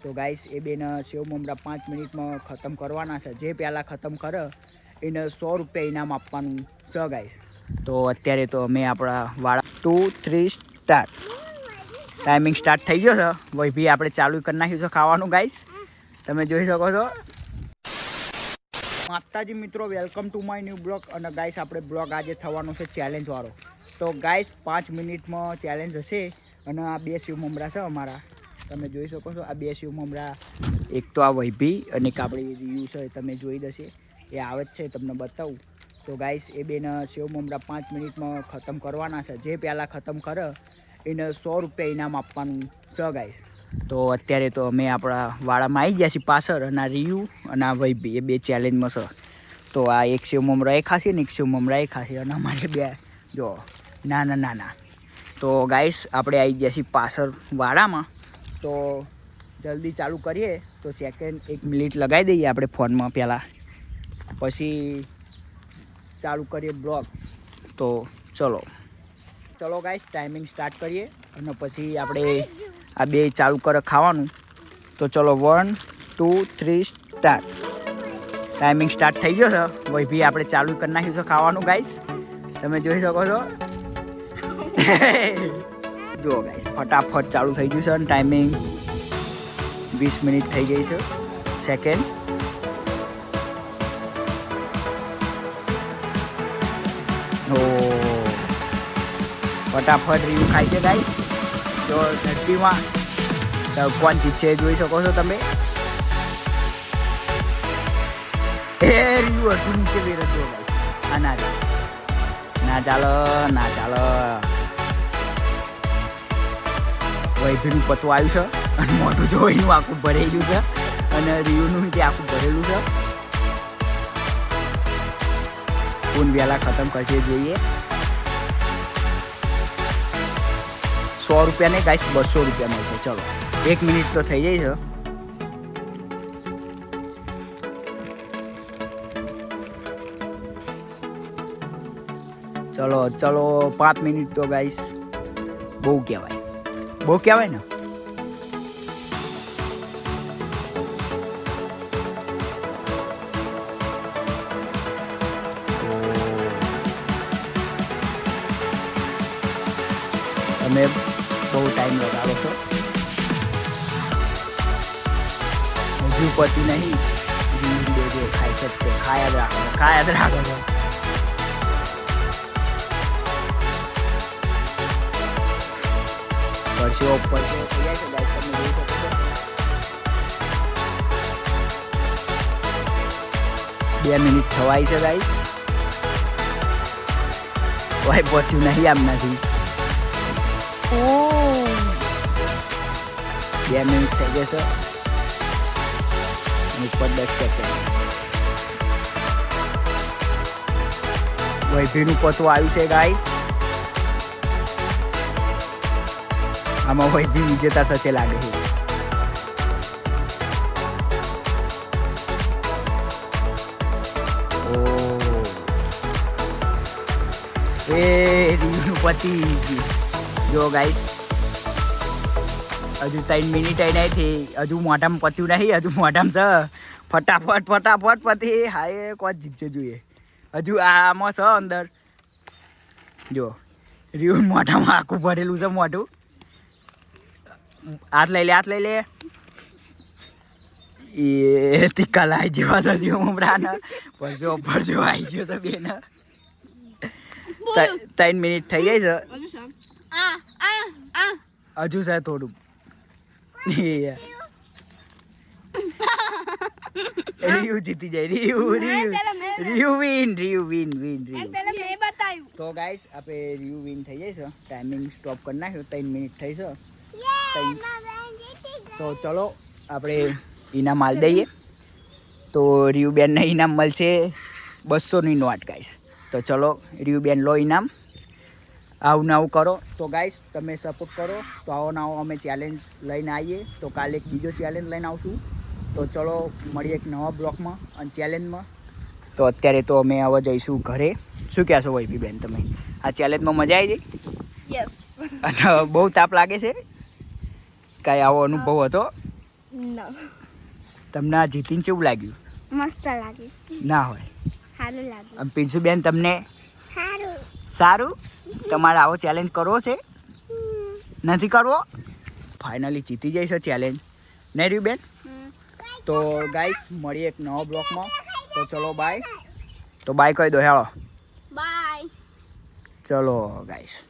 તો ગાઈસ એ બેને સેવ મમરા 5 મિનિટમાં ખતમ કરવાના છે. જે પહેલાં ખતમ કરે એને 100 રૂપિયા ઇનામ આપવાનું છે ગાઈસ. તો અત્યારે તો અમે આપણા વાળા 2 3 સ્ટાર્ટ ટાઈમિંગ સ્ટાર્ટ થઈ ગયો છે. વૈભી આપણે ચાલુ કરી નાખ્યું છે ખાવાનું ગાઈસ, તમે જોઈ શકો છો. માતાજી મિત્રો, welcome to my new blog. અને ગાઈસ આપણે બ્લોગ આજે થવાનો છે ચેલેન્જ વાળો. તો ગાઈસ 5 મિનિટમાં ચેલેન્જ હશે. અને આ 2 સેવ મમરા છે અમારા, તમે જોઈ શકો છો. આ 2 સેવ મમરા, એક તો આ વૈભી અને એક આપણી રિવ્યુ છે, તમે જોઈ દશે એ આવે જ છે, તમને બતાવું. તો ગાઈસ એ બેને સેવ મમરા 5 મિનિટમાં ખતમ કરવાના છે. જે પહેલાં ખતમ કરે એને 100 રૂપિયા ઇનામ આપવાનું છે ગાઈસ. તો અત્યારે તો અમે આપણા વાળામાં આવી ગયા છીએ પાછળ, અને આ રિવ્યુ અને આ વૈભી એ 2 ચેલેન્જમાં છે. તો આ એક સેવ મમરા એ ખાસી ને એક સેવ મમરા એ ખાસી, અને અમારે 2 જો નાના. તો ગાઈસ આપણે આવી ગયા છીએ પાછળ વાળામાં. તો જલ્દી ચાલુ કરીએ. તો સેકન્ડ 1 મિનિટ લગાવી દઈએ આપણે ફોનમાં પહેલાં, પછી ચાલુ કરીએ બ્લોગ. તો ચલો ગાઈસ ટાઈમિંગ સ્ટાર્ટ કરીએ, અને પછી આપણે આ 2 ચાલુ કરે ખાવાનું. તો ચલો 1 2 3 સ્ટાર્ટ. ટાઈમિંગ સ્ટાર્ટ થઈ ગયો છે. વૈભી આપણે ચાલુ કરી નાખ્યું છે ખાવાનું ગાઈસ, તમે જોઈ શકો છો. જુઓ ગાઈસ ફટાફટ ચાલુ થઈ ગયું છે, અને ટાઈમિંગ 20 મિનિટ થઈ ગઈ છે. સેકન્ડ ફટાફટ રિવ્યુ ખાય છે ગાઈસ. તો ઝડપીમાં કોણ જીતશે જોઈ શકો છો તમે. એ રિવ્યુ હતું નીચે બેર હતું ગાઈસ. આ ના ચાલો. વૈભીનું પતવું આવ્યું છે, અને મોટું જોઈનું આખું ભરેલું છે, અને રિવ્યુનું તે આખું ભરેલું છે. કોણ વહેલા ખતમ કરશે જોઈએ. 100 રૂપિયા નહીં ગાઈસ, 200 રૂપિયા મળશે. ચલો 1 મિનિટ તો થઈ જાય છે. ચલો 5 મિનિટ તો ગાઈસ બહુ કહેવાય ને. તમે બહુ ટાઈમ લગાડો છો, હજુ પતી નહીં. ખાઈ શકતે, ખાયા જ રાખો છો. પરસો થઈ જાય છે ગાઈસ, તમે જોઈ શકો છો. 2 મિનિટ થવાય છે ગાઈસ. કોઈ પત્યું નહીં આમ નથી. 2 મિનિટ થઈ જશે, ઉપર 10 સેકન્ડ. વૈભીનું પતવું આવ્યું છે ગાઈસ. આમાં વૈભી વિજેતા થશે લાગે છે. એ રિવ્યુનું પતી જો ગાઈસ. હજુ 3 મિનિટ નથી, હજુ મોઢામાં પત્યું નહીં, હજુ મોઢામાં છે. ફટાફટ પતી. હાય કોણ જીતશે જોઈએ. હજુ આમાં છે અંદર જો રિવ્યુ મોઢામાં આખું ભરેલું છે મોઢું. હાથ લઈ લે. એ તીકા લાઈ જેવા છે સેવ મમરાના. પરજો આવી ગયો છે બેને. 3 મિનિટ થઈ ગઈ છે. હજુ છે થોડું. રિવ્યુ જીતી જાય. Review win. તો ગાઈસ આપણે રિવ્યુ વિન થઈ જાય છે. ટાઈમિંગ સ્ટોપ કરી નાખ્યો. 3 મિનિટ થઈ છે. તો ચલો આપણે ઇનામ આલ દઈએ. તો રિવ્યુ બેનને ઇનામ મળશે 200ની નોટ ગાઈસ. તો ચલો રિવ્યુ બેન લો ઇનામ. આવું કરો. તો ગાઈસ તમે સપોર્ટ કરો તો આવો અમે ચેલેન્જ લઈને આવીએ. તો કાલે એક બીજો ચેલેન્જ લઈને આવશું. તો ચલો મળીએ એક નવા બ્લોકમાં અને ચેલેન્જમાં. તો અત્યારે તો અમે હવે જઈશું ઘરે. શું કહેશો વૈભી બેન તમે? આ ચેલેન્જમાં મજા આવી ગઈ? યસ. અને બહુ તાપ લાગે છે? કાંઈ આવો અનુભવ હતો? ના તમને આ જીતીને કેવું લાગ્યું? મસ્ત લાગે. ના હોય. સારું લાગે. અને પિન્સુબેન તમને સારું. સારું? તમારે આવો ચેલેન્જ કરવો છે? નથી કરવો? ફાઇનલી જીતી જાય છે ચેલેન્જ નહીં રહ્યું બેન? તો ગાઈસ મળીએ એક નવો બ્લોકમાં. તો ચલો બાય. તો બાય કહી દો હેળો. બાય. ચલો ગાઈસ.